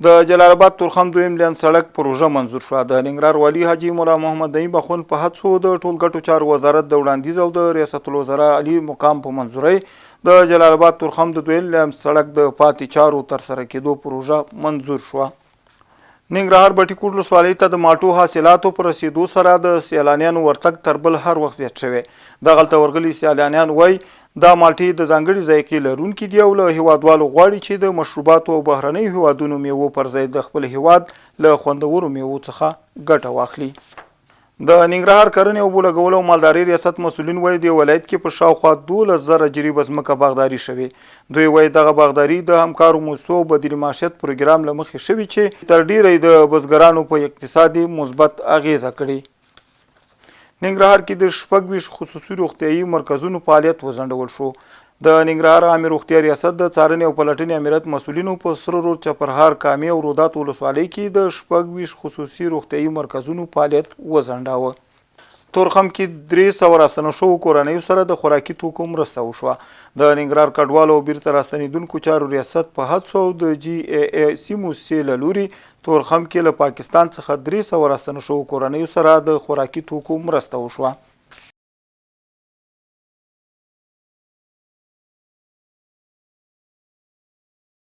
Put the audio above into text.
د جلالاباد تورخم دویم لین سړک پروژه منظور شوه. د ننګرهار والي حاجي مولا محمد نعیم اخوند په هڅو د ټولګټو چارو وزارت د وړاندیز او د ریاست الوزرا علي مقام په منظورۍ د جلالاباد تورخم د دویم لین سړک د پاتې چارو ترسره کېدو پروژه منظور شوه. ننګرهار بټي کوټ ولسوالۍ ته د ماټو حاصلاتو په رسیدو سره د سیلانیانو ورتګ تر بل هر وخت زیات شوی. دغلته ورغلي سیلانیان وایي دا مالټې د ځانګړي ذایقې لرونکي دي او له هیوادوالو غواړي چې د مشروباتو او بهرنیو هیوادونو میوو پر ځای د خپل هیواد له خوندورو میوو څخه ګټه واخلي. د ننګرهار کرنې او بولګولو او مالدارۍ ریاست مسؤلین وایي د ولایت کې په شاوخوا 12,000 جریبه ځمکه باغداري شوې. دوی وایي دغه باغداري د همکارو موسسو بدیل معیشت پروګرام له مخې شوي چې تر ډیره د بزګرانو په اقتصادي مثبت اغیزه کړې. ننګرهار کې د 26 خصوصي روغتیايي مرکزونو فعالیت وځنډول شو. د ننګرهار عامه روغتیا ریاست د څارنې او پلټنې امریت مسؤلینو په سره رود چپرهار کامې او رودات ولسوالۍ کې د 26 خصوصي روغتیايي مرکزونو فعالیت وځنډاوه. تورخم کې 300 راستنه شوو کورنیو سره د خوراکي توکو مرسته وشوه. د ننګرهار کډوالو او بیرته راستنېدونکو چارو ریاست په هڅو د GAAC موسسې له لوري تورخم کې له پاکستان څخه 300 راستنه شوو کورنیو سره د خوراکي توکو مرسته وشوه.